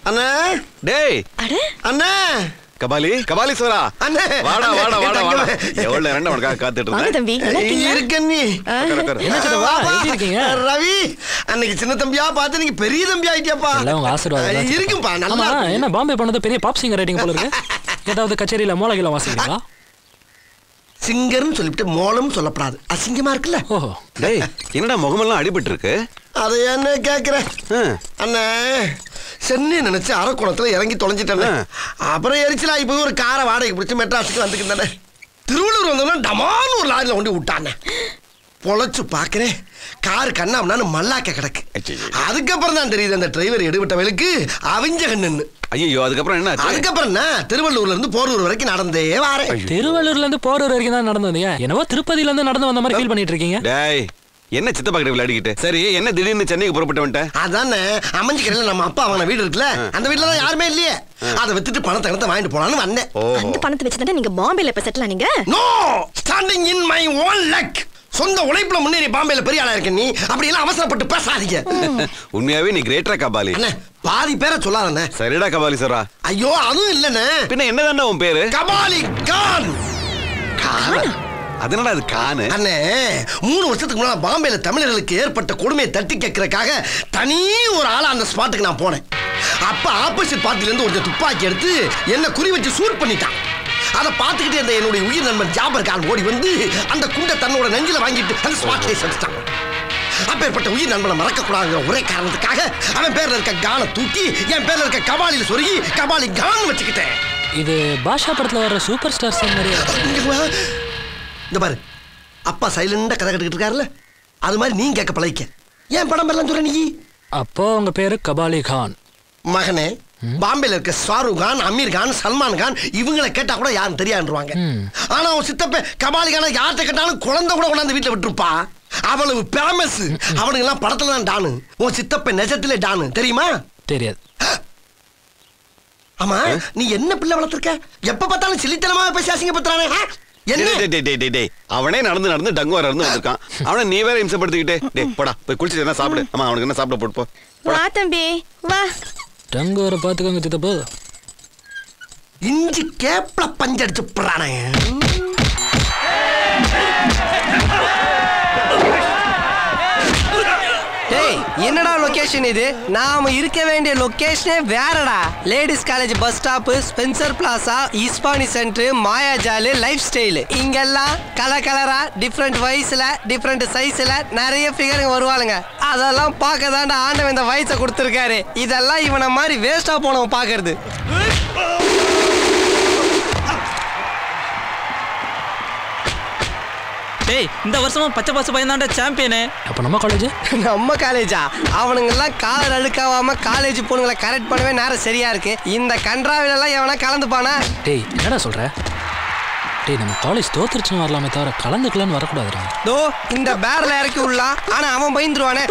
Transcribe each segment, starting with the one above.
அண்ணா டேய் அண்ணா கபாலி சோரா அண்ணா வாடா எவ்வளவு நேரம் உனக்காக காத்துட்டு இருந்தேன். இருக்கேன் நீ என்ன சித்தப்பா எப்படி இருக்கீங்க? ரவி அன்னைக்கு சின்ன தம்பியா பார்த்து நீங்க பெரிய தம்பி ஆயிட்டியாப்பா. எல்லாம் உங்க ஆசீர்வாதம் இருக்கும்பா நல்லா. என்ன பாம்பே பண்ணது பெரிய பாப் சிங்கர் ரைட்டிங் போல இருக்கு. ஏதாவது கச்சேரியில மோளகில வாசிக்கிறீங்களா? சிங்கர்னு சொல்லிட்டு மோளம் சொல்லப்படாது, அசிங்கமா இருக்குல்ல. ஓஹோ டேய் என்னடா முகமெல்லாம் அடிபட்டு இருக்கு? அதை என்ன கேக்குற அண்ணா, சென்னை நினைச்சு அரக்குணத்துல இறங்கி தொலைஞ்சிட்டேன். அப்புறம் எரிச்சலாகி போய் ஒரு காரை வாடகைக்கு பிடிச்சி மெட்ராஸுக்கு வந்துக்கிட்டேன். திருவள்ளூர் வந்தோம்னா டமான்னு ஒரு லாரியில் கொண்டு விட்டானே. பொழைச்சு பாக்குறேன், காரு கண்ணாம்னான்னு மல்லாக்க கிடக்கு. அதுக்கப்புறம் தான் தெரியுது அந்த டிரைவர் எடுவிட்டவளுக்கு அவிஞ்ச கண்ணுன்னு. ஐயோ அதுக்கப்புறம் என்ன? அதுக்கப்புறம் என்ன, திருவள்ளூர்ல இருந்து போரூர் வரைக்கும் நடந்தே வாரேன். திருவள்ளூர்ல இருந்து போரூர் வரைக்கும் தான் நடந்து வந்தீங்க. என்னவோ திருப்பதியில இருந்து நடந்து வந்த மாதிரி ஃபீல் பண்ணிட்டு இருக்கீங்க. டேய் என்ன சித்தப்பா கிட்ட விளையாடிக்கிட்டு? சரி என்ன திடீர்னு சென்னைக்கு புறப்பட்டு வந்துட்டேன்? அதானே அமைஞ்சிக்கிறேன், நம்ம அப்பா அவன வீடு இருக்குல்ல, அந்த வீட்டுல தான் யாருமே இல்லையே. அதை வித்துட்டு பணத்தை எடுத்து வாங்கிட்டு போலான்னு வந்தேன். அந்த பணத்தை வச்சுதான் நீங்க பாம்பேல இப்ப செட்டில் ஆனீங்க? No, standing in my own luck. சொந்த உழைப்புல முன்னேறி பாம்பேல பெரிய ஆளா இருக்க நீ அப்படி எல்லாம் அவசரப்பட்டு பேசாதீங்க. உண்மையாவே நீ கிரேட்டரா கபாலி? அண்ணே பாதி பேரை சொல்லாதண்ணே. சரிடா கபாலி சோரா. ஐயோ அதுவும் இல்லண்ணே. பின்ன என்னதான்டா உன் பேரு? கபாலி கான். அதனால அது கானு அண்ணே. 3 வருஷத்துக்கு முன்னாடி பாம்பேல தமிழர்களுக்கு ஏற்பட்ட கொடுமையை தட்டி கேட்கறதுக்காக தனி ஒரு ஆளா அந்த ஸ்பாட்டுக்கு நான் போனேன். அப்ப ஆப்போசிட் பார்ட்டில இருந்து ஒரு துப்பாக்கி எடுத்து என்ன குறி வச்சு ஷூட் பண்ணிட்டான். அதை பார்த்துக்கிட்டே இருந்த என்னுடைய உயிர் நண்பன் ஜாபர் கான் ஓடி வந்து அந்த குண்டை தன்னோட நெஞ்சில வாங்கிட்டு அந்த ஸ்பாட்லேயே செலுத்தான். அப்பேற்பட்ட உயிர் நண்பனை மறக்க கூடாதுங்கிற ஒரே காரணத்துக்காக அவன் பேர்ல இருக்க கானை தூக்கி என் பேர்ல இருக்க கபாலியில சொருகி கபாலி கான் வச்சுக்கிட்டேன். இது பாஷா படத்துல வர சூப்பர் ஸ்டார் சாங் மாதிரியே. இந்த பாரு, அப்பா சைலண்டா கதை கட்டுக்கிட்டு இருக்காருல்ல, அது மாதிரி நீ கேட்க பழகிக்க. ஏன் படம் எல்லாம் சொல்ற நீ? அப்போ உங்க பேரு கபாலி கான். மகனே, பாம்பேல இருக்க ஷாருக் கான், அமீர் கான், சல்மான் கான் இவங்களை கேட்டா கூட யாரும் தெரியாதுவாங்க. ஆனா அவன் சித்தப்ப கபாலி கான யார்கிட்ட கேட்டாலும் குழந்தை கூட கொண்டாந்து வீட்டுல விட்டுருப்பா. அவ்வளவு பேமஸ். அவனுங்க எல்லாம் படத்துல தான் டானு. உன் சித்தப்ப நெஜத்திலே டானு தெரியுமா? தெரியாது. ஆமா நீ என்ன பிள்ளை வளர்த்திருக்க? எப்ப பார்த்தாலும் சிலித்தனமா பேசி அசிங்கப்படுத்துறானே. அவனே நடந்து டங்குவா இருந்து வந்திருக்கான். அவனை நீ வேற இம்சப்படுத்திக்கிட்டே போடா போய் குளிச்சுட்டு என்ன சாப்பிடு. அம்மா அவனுக்கு என்ன சாப்பிட போட்டு போ. வா தம்பி வா. டங்குவரை பாத்துக்கோங்க சித்தப்பா. இஞ்சி கேப்ல பஞ்சடிச்சு போறானே. என்னடா லொகேஷன் இது? நாம இருக்க வேண்டிய லொகேஷனே வேறடா. Ladies college bus stop, Spencer Plaza, Ispahani centre, Mayajaal, life style. இங்கெல்லாம் கலரா டிஃப்ரெண்ட் வயசுல டிஃப்ரெண்ட் சைஸ்ல நிறைய ஃபிகருங்க வருவாளுங்க. அதெல்லாம் பார்க்க தாண்டா ஆண்டவன் இந்த வயசை கொடுத்துருக்காரு. இதெல்லாம் இவனை மாதிரி வேஸ்டா போனவன் பாக்குறது. டேய் இந்த வருஷமும் பச்சை பாசு பையன் தான்டா சாம்பியனு. அப்ப நம்ம காலேஜ்? நம்ம காலேஜா? அவனுங்கெல்லாம் காலர் அழுக்காவாம காலேஜ் பொண்ணுங்களை கரெக்ட் பண்ணவே நேரம் சரியா இருக்கு. இந்த கன்றாவிலெல்லாம் எவனா கலந்துப்பானா? டேய் என்னடா சொல்ற? டேய் நம்ம காலேஜ் தோத்துருச்சுன்னு வரலாமே தவிர கலந்துக்கலான்னு வரக்கூடாதுடா. தோ இந்த பேரல இறக்கி விடலாம். ஆனா அவன் பயந்துருவானே.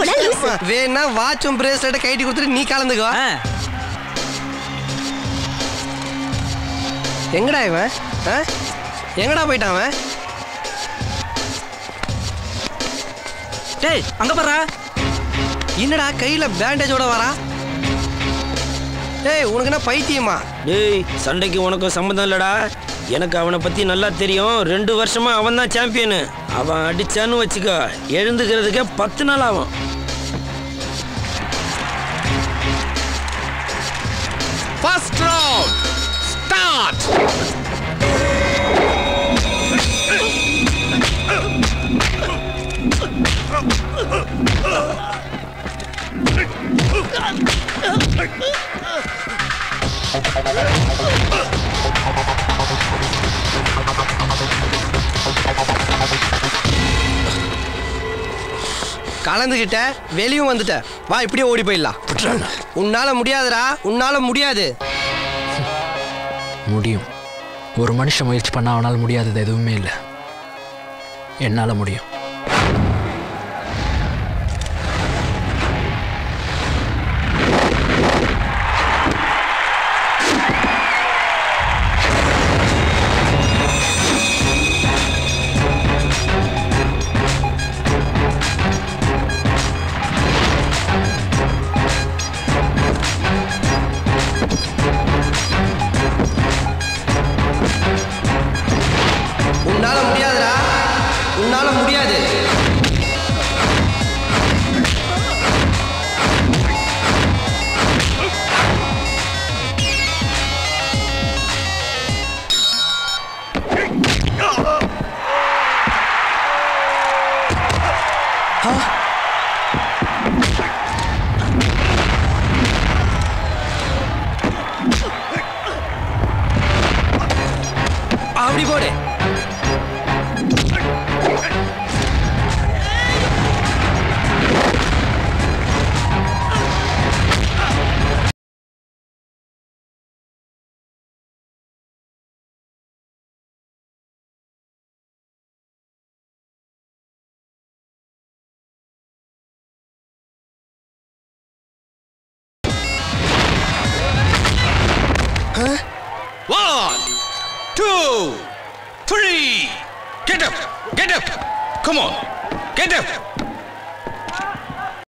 வேணா வாட்சும் பிரேஸ்லெட் கைட்டி கொடுத்துட்டு நீ கலந்துக்கோ. எங்கடா இவன்? எங்கடா போயிட்டான் அவன்? டேய் அங்க பாரு. என்னடா கையில பேண்டேஜோட வரா? டேய் உனக்கு என்ன பைத்தியமா? டேய் சண்டைக்கு உனக்கு சம்மந்தம் இல்லடா. எனக்கு அவனை பத்தி நல்லா தெரியும். 2 வருஷமா அவன் தான் சாம்பியனு. அவன் அடிச்சான்னு வச்சுக்க எழுந்துக்கிறதுக்கே 10 நாள் ஆகும். First round start. கலந்துகிட்ட வெளியும் வந்துட்ட. வா இப்படியே ஓடி போயிடலாம். உன்னால முடியாதுடா. உன்னால முடியாது. முடியும். ஒரு மனுஷன் முயற்சி பண்ண அவனால் முடியாதது எதுவுமே இல்லை. என்னால முடியும். அப்படி போடு. One, two, three. Get up. Come on. Get up.